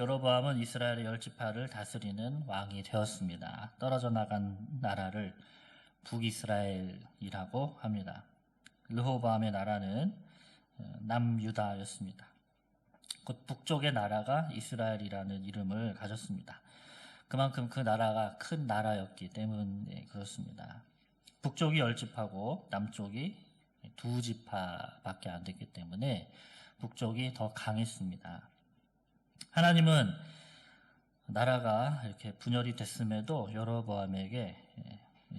여로보암은 이스라엘의 10지파를 다스리는 왕이 되었습니다. 떨어져 나간 나라를 북이스라엘이라고 합니다. 르호보암의 나라는 남유다였습니다. 곧 북쪽의 나라가 이스라엘이라는 이름을 가졌습니다. 그만큼 그 나라가 큰 나라였기 때문에 그렇습니다. 북쪽이 10지파고 남쪽이 2지파밖에 안 됐기 때문에 북쪽이 더 강했습니다. 하나님은 나라가 이렇게 분열이 됐음에도 여로보암에게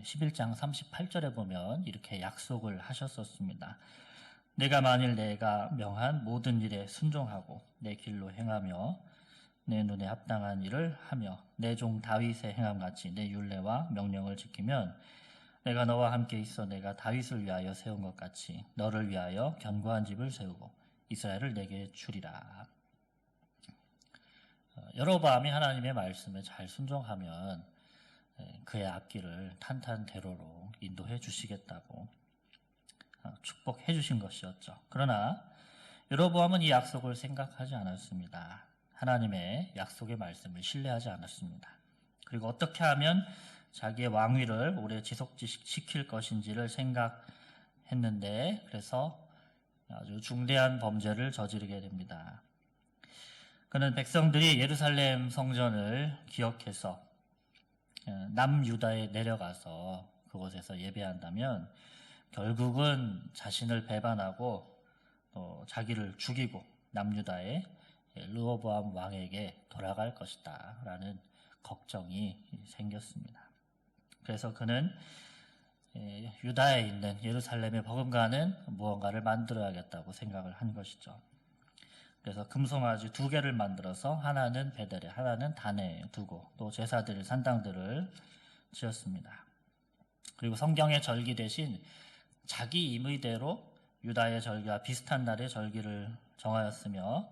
11장 38절에 보면 이렇게 약속을 하셨었습니다. 내가 만일 내가 명한 모든 일에 순종하고 내 길로 행하며 내 눈에 합당한 일을 하며 내 종 다윗의 행함같이 내 율례와 명령을 지키면 내가 너와 함께 있어 내가 다윗을 위하여 세운 것 같이 너를 위하여 견고한 집을 세우고 이스라엘을 내게 주리라. 여로보암이 하나님의 말씀에 잘 순종하면 그의 앞길을 탄탄대로로 인도해 주시겠다고 축복해 주신 것이었죠. 그러나 여로보암은 이 약속을 생각하지 않았습니다. 하나님의 약속의 말씀을 신뢰하지 않았습니다. 그리고 어떻게 하면 자기의 왕위를 오래 지속시킬 것인지를 생각했는데 그래서 아주 중대한 범죄를 저지르게 됩니다. 그는 백성들이 예루살렘 성전을 기억해서 남유다에 내려가서 그곳에서 예배한다면 결국은 자신을 배반하고 또 자기를 죽이고 남유다의 르호보암 왕에게 돌아갈 것이다 라는 걱정이 생겼습니다. 그래서 그는 유다에 있는 예루살렘에 버금가는 무언가를 만들어야겠다고 생각을 한 것이죠. 그래서 금송아지 2개를 만들어서 하나는 베델에 하나는 단에 두고 또 제사들 산당들을 지었습니다. 그리고 성경의 절기 대신 자기 임의대로 유다의 절기와 비슷한 날의 절기를 정하였으며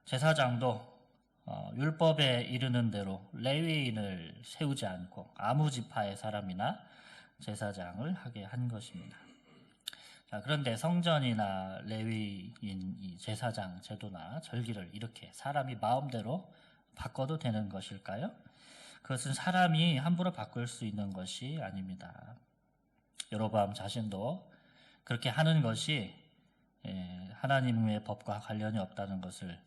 제사장도 율법에 이르는 대로 레위인을 세우지 않고 아무 지파의 사람이나 제사장을 하게 한 것입니다. 자, 그런데 성전이나 레위인 이 제사장 제도나 절기를 이렇게 사람이 마음대로 바꿔도 되는 것일까요? 그것은 사람이 함부로 바꿀 수 있는 것이 아닙니다. 여로보암 자신도 그렇게 하는 것이 하나님의 법과 관련이 없다는 것을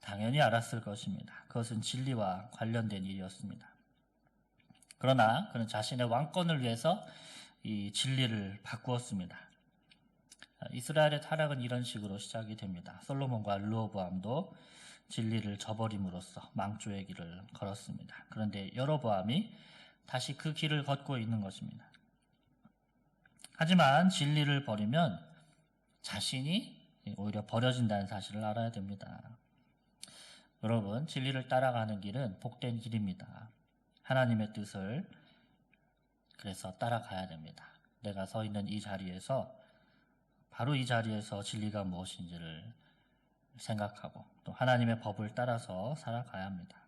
당연히 알았을 것입니다. 그것은 진리와 관련된 일이었습니다. 그러나 그는 자신의 왕권을 위해서 이 진리를 바꾸었습니다. 이스라엘의 타락은 이런 식으로 시작이 됩니다. 솔로몬과 르호보암도 진리를 저버림으로써 망조의 길을 걸었습니다. 그런데 여로보암이 다시 그 길을 걷고 있는 것입니다. 하지만 진리를 버리면 자신이 오히려 버려진다는 사실을 알아야 됩니다. 여러분, 진리를 따라가는 길은 복된 길입니다. 하나님의 뜻을 그래서 따라가야 됩니다. 내가 서 있는 이 자리에서 바로 이 자리에서 진리가 무엇인지를 생각하고 또 하나님의 법을 따라서 살아가야 합니다.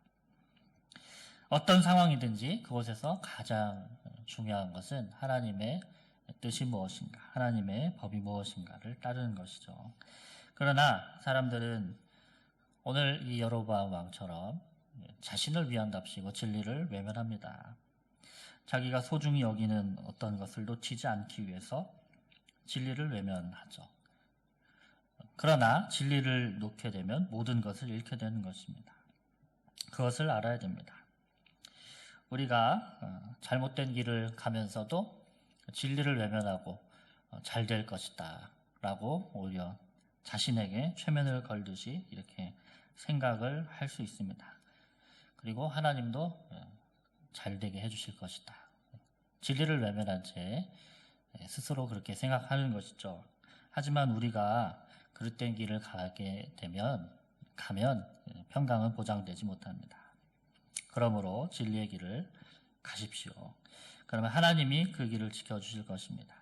어떤 상황이든지 그곳에서 가장 중요한 것은 하나님의 뜻이 무엇인가, 하나님의 법이 무엇인가를 따르는 것이죠. 그러나 사람들은 오늘 이 여로보암 왕처럼 자신을 위한답시고 진리를 외면합니다. 자기가 소중히 여기는 어떤 것을 놓치지 않기 위해서 진리를 외면하죠. 그러나 진리를 놓게 되면 모든 것을 잃게 되는 것입니다. 그것을 알아야 됩니다. 우리가 잘못된 길을 가면서도 진리를 외면하고 잘 될 것이다 라고 오히려 자신에게 최면을 걸듯이 이렇게 생각을 할 수 있습니다. 그리고 하나님도 잘 되게 해주실 것이다. 진리를 외면한 채 스스로 그렇게 생각하는 것이죠. 하지만 우리가 그릇된 길을 가면 평강은 보장되지 못합니다. 그러므로 진리의 길을 가십시오. 그러면 하나님이 그 길을 지켜주실 것입니다.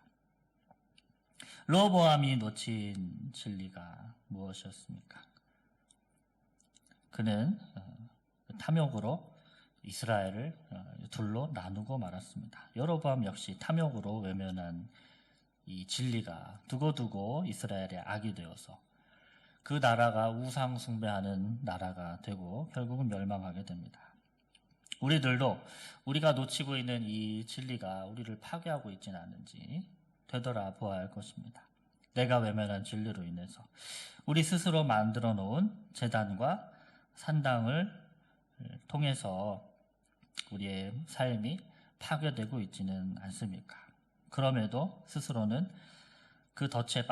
르호보암이 놓친 진리가 무엇이었습니까? 그는 탐욕으로 이스라엘을 둘로 나누고 말았습니다. 여로보암 역시 탐욕으로 외면한 이 진리가 두고두고 이스라엘의 악이 되어서 그 나라가 우상 숭배하는 나라가 되고 결국은 멸망하게 됩니다. 우리들도 우리가 놓치고 있는 이 진리가 우리를 파괴하고 있지는 않은지 되돌아보아야 할 것입니다. 내가 외면한 진리로 인해서 우리 스스로 만들어 놓은 제단과 산당을 통해서 우리의 삶이 파괴되고 있지는 않습니까? 그럼에도 스스로는 그 덫에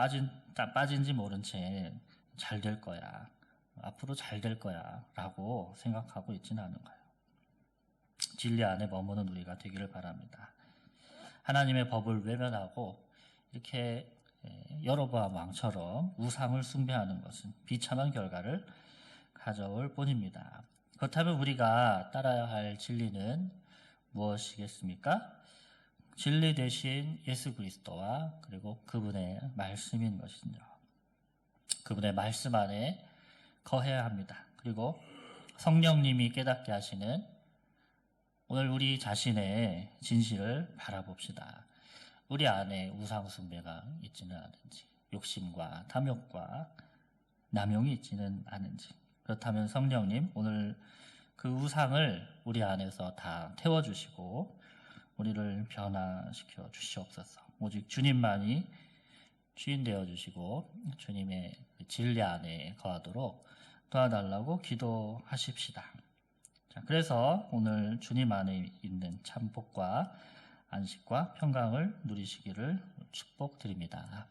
빠진지 모른 채 잘 될 거야, 앞으로 잘 될 거야 라고 생각하고 있지는 않은가요? 진리 안에 머무는 우리가 되기를 바랍니다. 하나님의 법을 외면하고 이렇게 여로보암 왕처럼 우상을 숭배하는 것은 비참한 결과를 가져올 뿐입니다. 그렇다면 우리가 따라야 할 진리는 무엇이겠습니까? 진리 대신 예수 그리스도와 그리고 그분의 말씀인 것이죠. 그분의 말씀 안에 거해야 합니다. 그리고 성령님이 깨닫게 하시는 오늘 우리 자신의 진실을 바라봅시다. 우리 안에 우상 숭배가 있지는 않은지, 욕심과 탐욕과 남용이 있지는 않은지. 그렇다면 성령님 오늘 그 우상을 우리 안에서 다 태워주시고 우리를 변화시켜 주시옵소서. 오직 주님만이 주인 되어 주시고 주님의 진리 안에 거하도록 도와달라고 기도하십시다. 자, 그래서 오늘 주님 안에 있는 참 복과 안식과 평강을 누리시기를 축복드립니다.